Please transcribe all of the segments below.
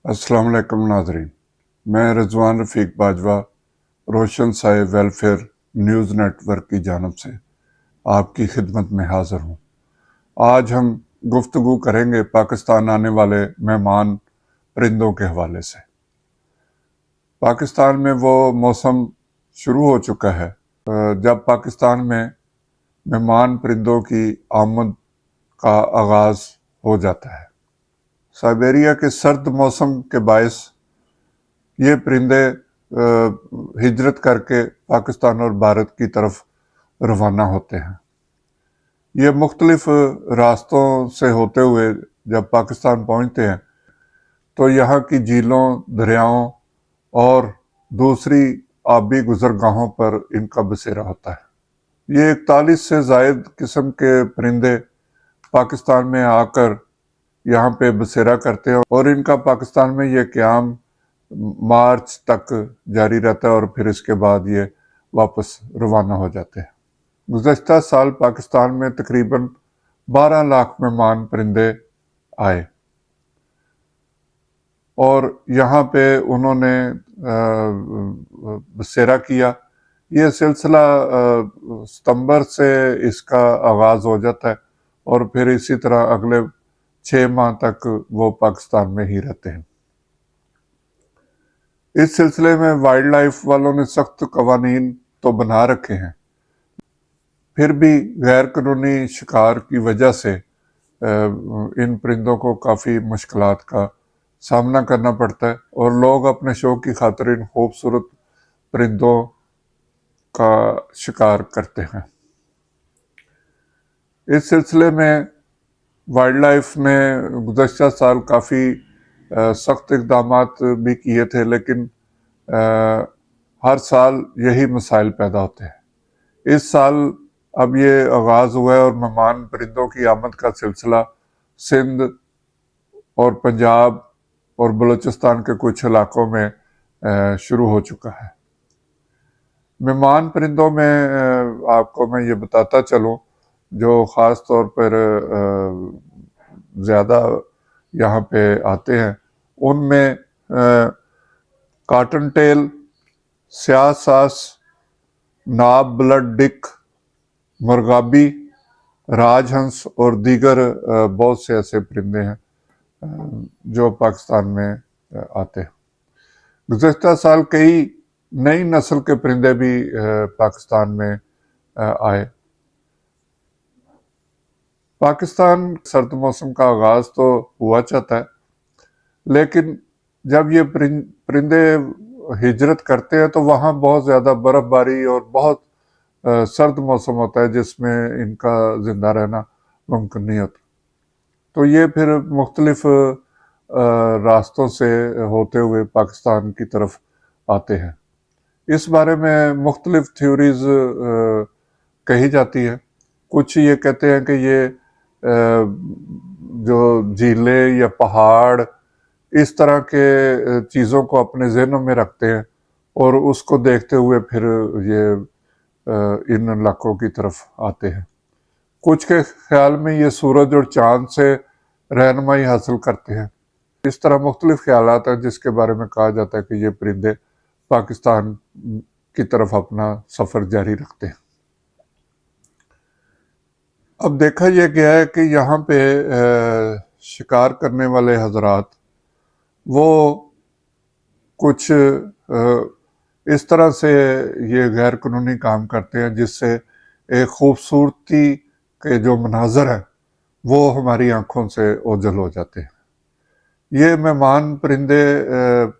अस्सलाम वालेकुम नाज़रीन, मैं रज़वान रफ़ीक बाजवा रोशन साए वेलफेयर न्यूज़ नेटवर्क की जानब से आपकी खिदमत में हाज़िर हूँ। आज हम गुफ्तगू करेंगे पाकिस्तान आने वाले मेहमान परिंदों के हवाले से। पाकिस्तान में वो मौसम शुरू हो चुका है जब पाकिस्तान में मेहमान परिंदों की आमद का आगाज़ हो जाता है। साइबेरिया के सर्द मौसम के बायस ये परिंदे हिजरत करके पाकिस्तान और भारत की तरफ रवाना होते हैं। ये मुख्तलिफ रास्तों से होते हुए जब पाकिस्तान पहुंचते हैं तो यहाँ की झीलों, दरियाओं और दूसरी आबी गुजरगाहों पर इनका बसेरा होता है। ये 41 से ज़ायद किस्म के परिंदे पाकिस्तान में आकर यहाँ पे बसेरा करते हैं और इनका पाकिस्तान में ये क़याम मार्च तक जारी रहता है और फिर इसके बाद ये वापस रवाना हो जाते हैं। गुज़श्ता साल पाकिस्तान में तकरीबन 12 लाख मेहमान परिंदे आए और यहाँ पे उन्होंने बसेरा किया। ये सिलसिला सितंबर से इसका आगाज़ हो जाता है और फिर इसी तरह अगले 6 माह तक वो पाकिस्तान में ही रहते हैं। इस सिलसिले में वाइल्ड लाइफ वालों ने सख्त कवानीन तो बना रखे हैं, फिर भी गैर कानूनी शिकार की वजह से इन परिंदों को काफ़ी मुश्किलात का सामना करना पड़ता है और लोग अपने शौक की खातिर इन खूबसूरत परिंदों का शिकार करते हैं। इस सिलसिले में वाइल्ड लाइफ ने गुज़श्ता साल काफ़ी सख्त इक़दामात भी किए थे, लेकिन हर साल यही मसाइल पैदा होते हैं। इस साल अब ये आगाज़ हुआ है और मेहमान परिंदों की आमद का सिलसिला सिंध और पंजाब और बलूचिस्तान के कुछ इलाकों में शुरू हो चुका है। मेहमान परिंदों में आपको मैं ये बताता चलूँ जो ख़ास तौर पर ज़्यादा यहाँ पे आते हैं, उनमें कॉटन टेल, स्याह सास, नाब ब्लड डिक, मुर्गाबी, राजहंस और दीगर बहुत से ऐसे परिंदे हैं जो पाकिस्तान में आते हैं। गुज़श्ता साल कई नई नस्ल के परिंदे भी पाकिस्तान में आए। पाकिस्तान सर्द मौसम का आगाज़ तो हुआ चाहता है, लेकिन जब ये परिंदे हिजरत करते हैं तो वहाँ बहुत ज़्यादा बर्फ़बारी और बहुत सर्द मौसम होता है जिसमें इनका ज़िंदा रहना मुमकिन नहीं होता। तो ये फिर मुख्तलिफ रास्तों से होते हुए पाकिस्तान की तरफ आते हैं। इस बारे में मुख्तलिफ थ्योरीज़ कही जाती है। कुछ ये कहते हैं कि ये जो झीलें या पहाड़ इस तरह के चीज़ों को अपने ज़हनों में रखते हैं और उसको देखते हुए फिर ये इन इलाकों की तरफ आते हैं। कुछ के ख्याल में ये सूरज और चाँद से रहनुमाई हासिल करते हैं। इस तरह मुख्तलिफ ख्यालात हैं जिसके बारे में कहा जाता है कि ये परिंदे पाकिस्तान की तरफ अपना सफ़र जारी रखते हैं। अब देखा यह गया है कि यहाँ पे शिकार करने वाले हजरात वो कुछ इस तरह से ये गैर कानूनी काम करते हैं जिससे एक खूबसूरती के जो मनाजर हैं वो हमारी आँखों से ओझल हो जाते हैं। ये मेहमान परिंदे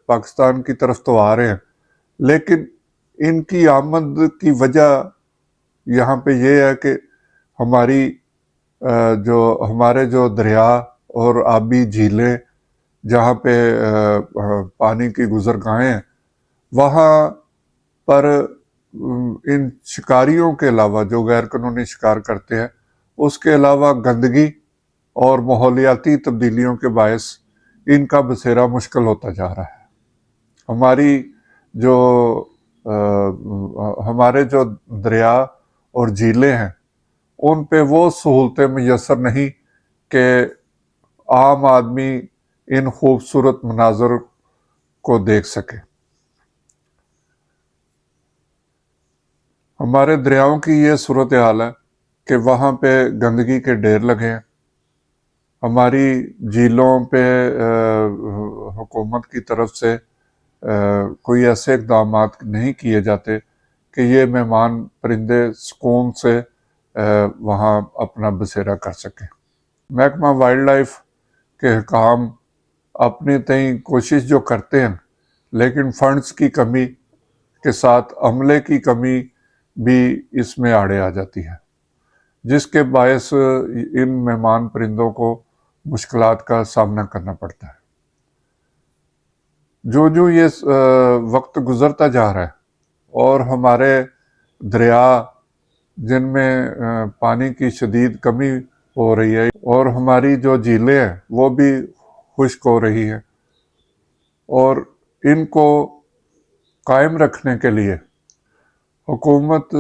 पाकिस्तान की तरफ तो आ रहे हैं, लेकिन इनकी आमद की वजह यहाँ पे ये है कि हमारे जो दरिया और आबी झीलें जहाँ पे पानी की गुज़रगाहें हैं, वहाँ पर इन शिकारियों के अलावा जो गैर कानूनी शिकार करते हैं उसके अलावा गंदगी और माहौलियाती तब्दीलियों के बायस इनका बसेरा मुश्किल होता जा रहा है। हमारे जो दरिया और झीलें हैं उन पे वो सहूलतें मैसर नहीं कि आम आदमी ان خوبصورت مناظر کو دیکھ سکیں۔ ہمارے دریاؤں کی یہ صورتحال ہے کہ وہاں پہ گندگی کے ڈھیر لگے ہیں۔ ہماری جھیلوں پہ حکومت کی طرف سے کوئی ایسے اقدامات نہیں کیے جاتے کہ یہ مہمان پرندے سکون سے وہاں اپنا بسیرا کر سکیں۔ محکمہ وائلڈ لائف کے حکام اپنی تئیں کوشش جو کرتے ہیں، لیکن فنڈز کی کمی کے ساتھ عملے کی کمی بھی اس میں آڑے آ جاتی ہے، جس کے باعث ان مہمان پرندوں کو مشکلات کا سامنا کرنا پڑتا ہے۔ جو یہ وقت گزرتا جا رہا ہے اور ہمارے دریا جن میں پانی کی شدید کمی ہو رہی ہے اور ہماری جو جھیلیں ہیں وہ بھی خشک ہو رہی ہیں، اور ان کو قائم رکھنے کے لیے حکومت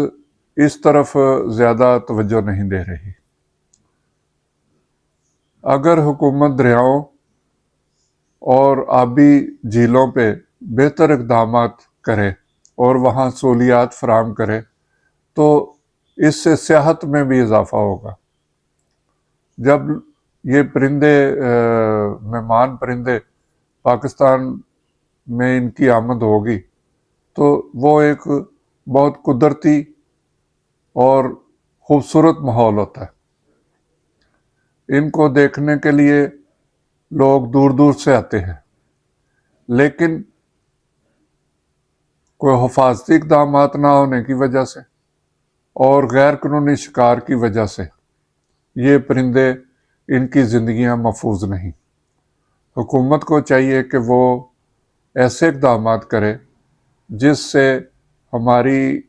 اس طرف زیادہ توجہ نہیں دے رہی۔ اگر حکومت دریاؤں اور آبی جھیلوں پہ بہتر اقدامات کرے اور وہاں سہولیات فراہم کرے تو اس سے سیاحت میں بھی اضافہ ہوگا۔ جب یہ پرندے مہمان پرندے پاکستان میں ان کی آمد ہوگی تو وہ ایک بہت قدرتی اور خوبصورت ماحول ہوتا ہے۔ ان کو دیکھنے کے لیے لوگ دور دور سے آتے ہیں، لیکن کوئی حفاظتی اقدامات نہ ہونے کی وجہ سے اور غیر قانونی شکار کی وجہ سے یہ پرندے ان کی زندگیاں محفوظ نہیں۔ حکومت کو چاہیے کہ وہ ایسے اقدامات کرے جس سے ہماری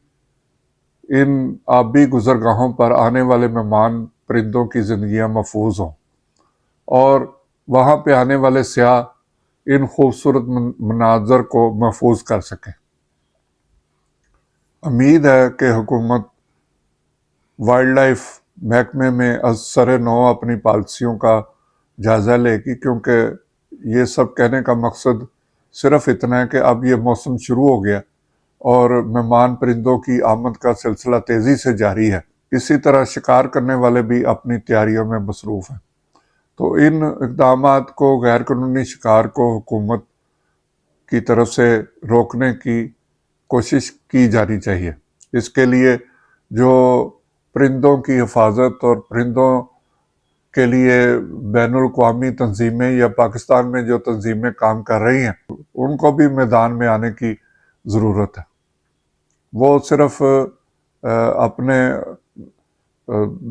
ان آبی گزرگاہوں پر آنے والے مہمان پرندوں کی زندگیاں محفوظ ہوں اور وہاں پہ آنے والے سیاح ان خوبصورت مناظر کو محفوظ کر سکیں۔ امید ہے کہ حکومت وائلڈ لائف محکمے میں از سر نو اپنی پالیسیوں کا جائزہ لے گی، کیونکہ یہ سب کہنے کا مقصد صرف اتنا ہے کہ اب یہ موسم شروع ہو گیا اور مہمان پرندوں کی آمد کا سلسلہ تیزی سے جاری ہے۔ اسی طرح شکار کرنے والے بھی اپنی تیاریوں میں مصروف ہیں، تو ان اقدامات کو، غیر قانونی شکار کو حکومت کی طرف سے روکنے کی کوشش کی جانی چاہیے۔ اس کے لیے جو پرندوں کی حفاظت اور پرندوں کے لیے بین الاقوامی تنظیمیں یا پاکستان میں جو تنظیمیں کام کر رہی ہیں ان کو بھی میدان میں آنے کی ضرورت ہے۔ وہ صرف اپنے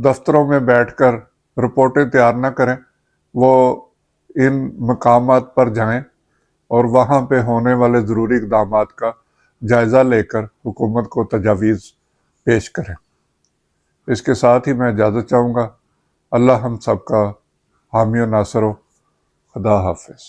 دفتروں میں بیٹھ کر رپورٹیں تیار نہ کریں، وہ ان مقامات پر جائیں اور وہاں پہ ہونے والے ضروری اقدامات کا جائزہ لے کر حکومت کو تجاویز پیش کریں۔ اس کے ساتھ ہی میں اجازت چاہوں گا۔ اللہ ہم سب کا حامی و ناصر ہو۔ خدا حافظ۔